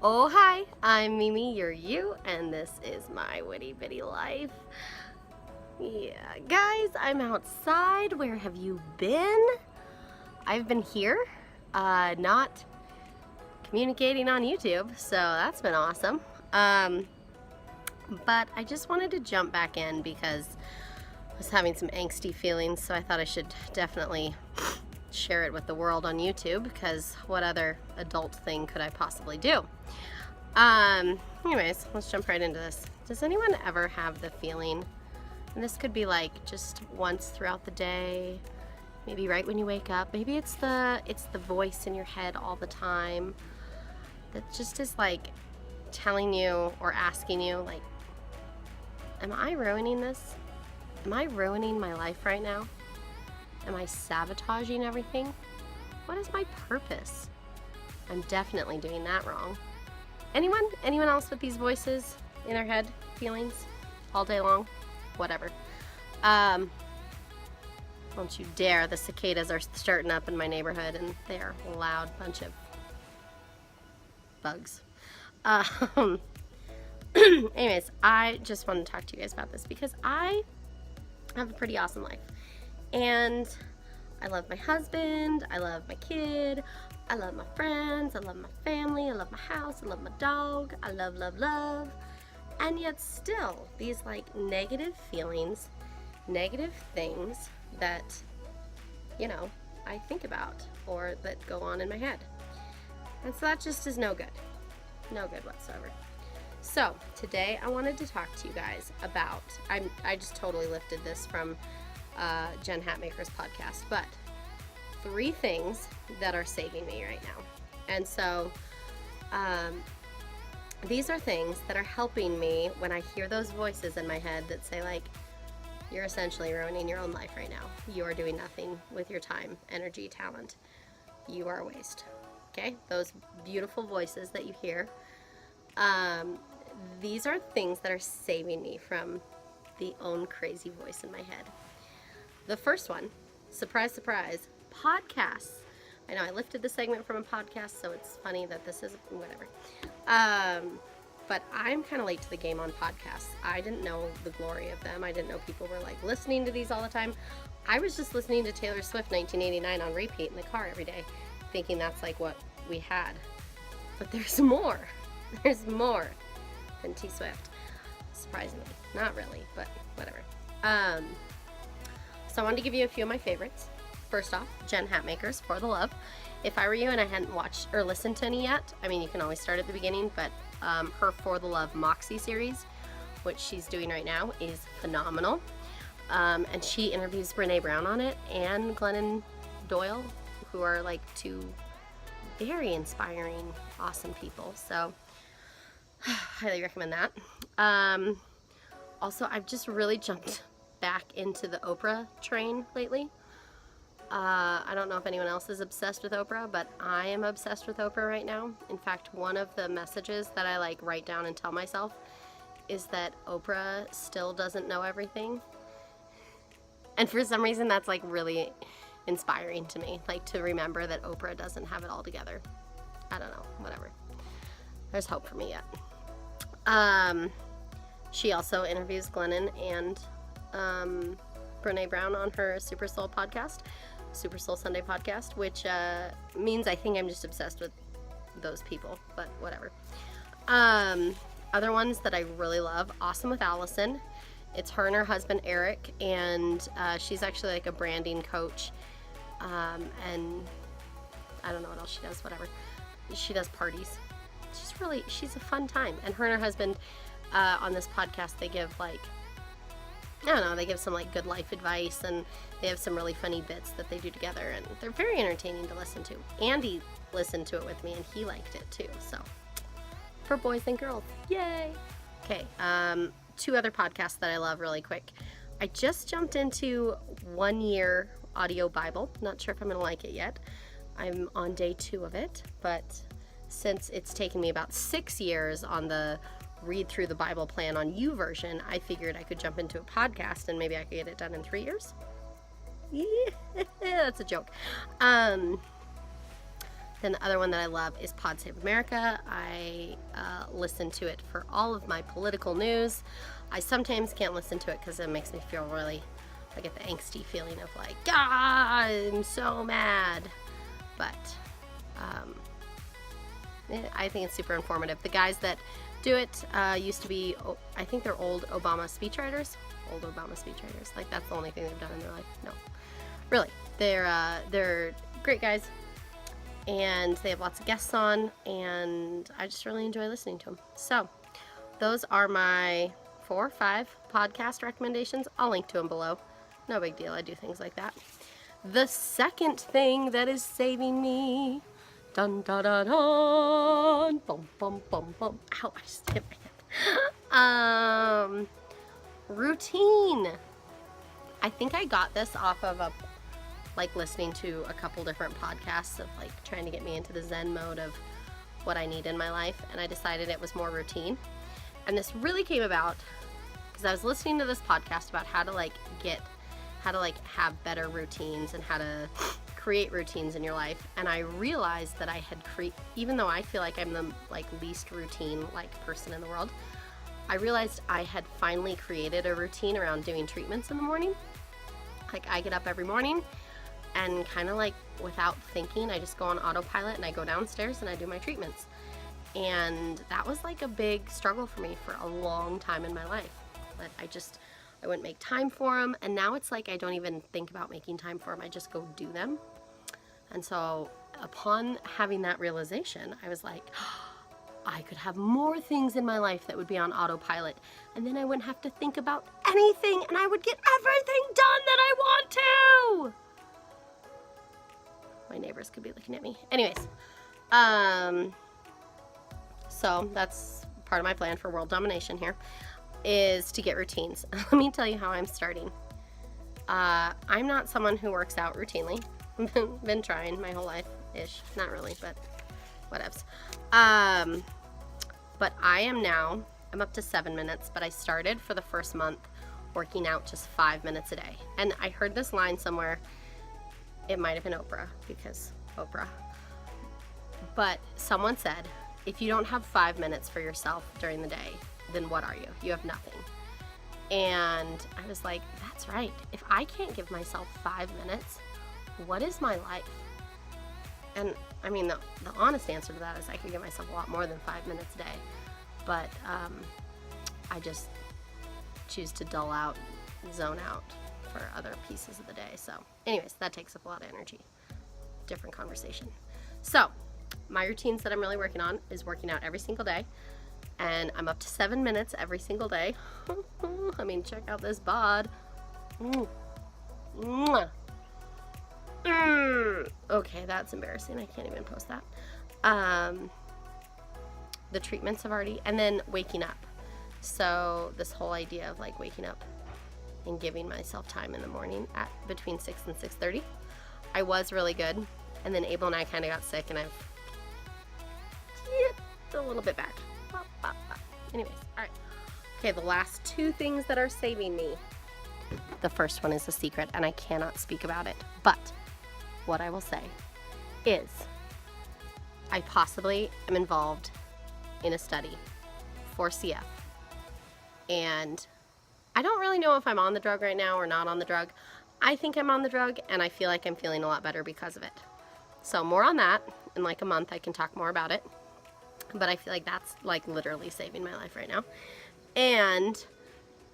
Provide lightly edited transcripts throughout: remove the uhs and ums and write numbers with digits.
Oh, hi, I'm Mimi, you're you, and this is my witty bitty life. Yeah, guys, I'm outside. Where have you been? I've been here, not communicating on YouTube, so that's been awesome. But I just wanted to jump back in because I was having some angsty feelings, so I thought I should definitely share it with the world on YouTube, because what other adult thing could I possibly do? Anyways, let's jump right into this. Does anyone ever have the feeling, and this could be like just once throughout the day, maybe right when you wake up, maybe it's the voice in your head all the time that just is like telling you or asking you, like, am I ruining this? Am I ruining my life right now? Am I sabotaging everything? What is my purpose? I'm definitely doing that wrong. Anyone else with these voices in their head, feelings, all day long? Whatever. Don't you dare. The cicadas are starting up in my neighborhood, and they are a loud bunch of bugs. Anyways, I just want to talk to you guys about this because I have a pretty awesome life. And I love my husband, I love my kid, I love my friends, I love my family, I love my house, I love my dog, I love, love, love. And yet still, these like negative feelings, negative things that, I think about or that go on in my head. And so that just is no good. No good whatsoever. So today I wanted to talk to you guys about, I just totally lifted this from Jen Hatmaker's podcast, but 3 things that are saving me right now. And so these are things that are helping me when I hear those voices in my head that say, like, you're essentially ruining your own life right now. You are doing nothing with your time, energy, talent. You are a waste. Okay? Those beautiful voices that you hear, these are things that are saving me from the own crazy voice in my head. The first one, surprise, surprise, podcasts. I know I lifted the segment from a podcast, so it's funny that this is whatever. But I'm kind of late to the game on podcasts. I didn't know the glory of them. I didn't know people were like listening to these all the time. I was just listening to Taylor Swift 1989 on repeat in the car every day, thinking that's like what we had. But there's more. There's more than T Swift. Surprisingly. Not really, but whatever. So I wanted to give you a few of my favorites. First off, Jen Hatmaker's For the Love. If I were you and I hadn't watched or listened to any yet, I mean, you can always start at the beginning, but her For the Love Moxie series, which she's doing right now, is phenomenal. And she interviews Brene Brown on it and Glennon Doyle, who are like 2 very inspiring, awesome people. So highly recommend that. Also, I've just really jumped back into the Oprah train lately. I don't know if anyone else is obsessed with Oprah, but I am obsessed with Oprah right now. In fact, one of the messages that I like write down and tell myself is that Oprah still doesn't know everything. And for some reason, that's like really inspiring to me, like to remember that Oprah doesn't have it all together. I don't know, whatever. There's hope for me yet. She also interviews Glennon and Brene Brown on her Super Soul Sunday podcast, which means I think I'm just obsessed with those people, but whatever. Other ones that I really love, Awesome with Alison. It's her and her husband Eric, and she's actually like a branding coach, and I don't know what else she does, whatever. She does parties. She's a fun time. And her and her husband on this podcast, they give they give some like good life advice, and they have some really funny bits that they do together, and they're very entertaining to listen to. Andy listened to it with me and he liked it too, so for boys and girls, yay. Okay, 2 other podcasts that I love really quick. I just jumped into 1 Year Audio Bible. Not sure if I'm gonna like it yet. I'm on day 2 of it, but since it's taken me about 6 years on the read through the Bible plan on YouVersion, I figured I could jump into a podcast and maybe I could get it done in 3 years. Yeah, that's a joke. Then the other one that I love is Pod Save America. I listen to it for all of my political news. I sometimes can't listen to it because it makes me feel really, I get the angsty feeling of like, I'm so mad. But I think it's super informative. The guys that do it used to be, I think they're old Obama speechwriters. Like that's the only thing they've done in their life. No, really, they're great guys. And they have lots of guests on, and I just really enjoy listening to them. So those are my 4 or 5 podcast recommendations. I'll link to them below. No big deal. I do things like that. The second thing that is saving me, dun dun dun dun, bum bum bum bum. Ow! I just hit my head. Routine. I think I got this off of listening to a couple different podcasts of trying to get me into the Zen mode of what I need in my life, and I decided it was more routine. And this really came about because I was listening to this podcast about how to have better routines and how to create routines in your life. And I realized that I had even though I feel like I'm the least routine person in the world, I realized I had finally created a routine around doing treatments in the morning. I get up every morning and kind of without thinking, I just go on autopilot and I go downstairs and I do my treatments. And that was a big struggle for me for a long time in my life. But I wouldn't make time for them, and now it's I don't even think about making time for them. I just go do them. And so upon having that realization, I was like, I could have more things in my life that would be on autopilot, and then I wouldn't have to think about anything, and I would get everything done that I want to. My neighbors could be looking at me. Anyways, so that's part of my plan for world domination here, is to get routines. Let me tell you how I'm starting. I'm not someone who works out routinely. Been trying my whole life-ish. Not really, but whatevs. But I'm up to 7 minutes, but I started for the first month working out just 5 minutes a day. And I heard this line somewhere. It might have been Oprah, because Oprah. But someone said, if you don't have 5 minutes for yourself during the day, then what are you? You have nothing. And I was like, that's right. If I can't give myself 5 minutes, what is my life? And I mean, the honest answer to that is I could give myself a lot more than 5 minutes a day. But I just choose to dull out, zone out for other pieces of the day. So anyways, that takes up a lot of energy. Different conversation. So my routines that I'm really working on is working out every single day. And I'm up to 7 minutes every single day. I mean, check out this bod. Okay, that's embarrassing. I can't even post that. The treatments have already, and then waking up. So this whole idea of waking up and giving myself time in the morning at between 6 and 6:30. I was really good, and then Abel and I kind of got sick, and I've a little bit back. Anyways, all right. Okay, the last 2 things that are saving me. The first one is a secret, and I cannot speak about it. But what I will say is I possibly am involved in a study for CF. And I don't really know if I'm on the drug right now or not on the drug. I think I'm on the drug, and I feel like I'm feeling a lot better because of it. So more on that. In a month, I can talk more about it. But I feel like that's literally saving my life right now. And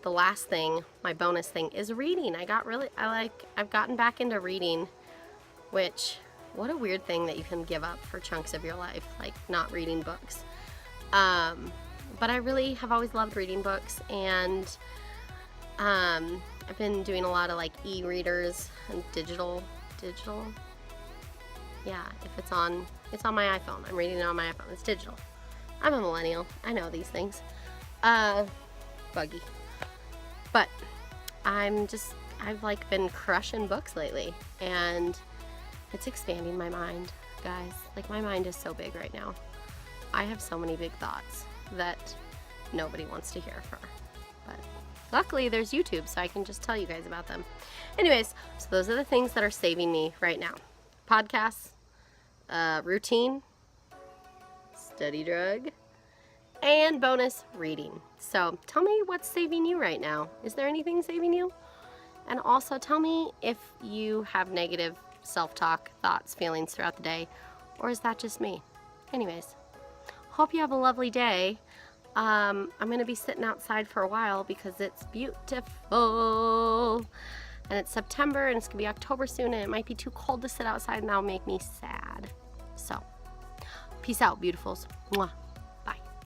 the last thing, my bonus thing, is reading. I've gotten back into reading, which, what a weird thing that you can give up for chunks of your life, not reading books. But I really have always loved reading books, and I've been doing a lot of e-readers and digital. Yeah, if it's on my iPhone. I'm reading it on my iPhone. It's digital. I'm a millennial. I know these things. Buggy. But I've been crushing books lately, and it's expanding my mind, guys. My mind is so big right now. I have so many big thoughts that nobody wants to hear for. But luckily there's YouTube, so I can just tell you guys about them. Anyways, so those are the things that are saving me right now. Podcasts, routine, study drug, and bonus reading. So tell me what's saving you right now. Is there anything saving you? And also tell me if you have negative self-talk, thoughts, feelings throughout the day, or is that just me? Anyways, hope you have a lovely day. I'm gonna be sitting outside for a while because it's beautiful. And it's September and it's gonna be October soon and it might be too cold to sit outside and that'll make me sad. So, peace out, beautifuls. Mwah.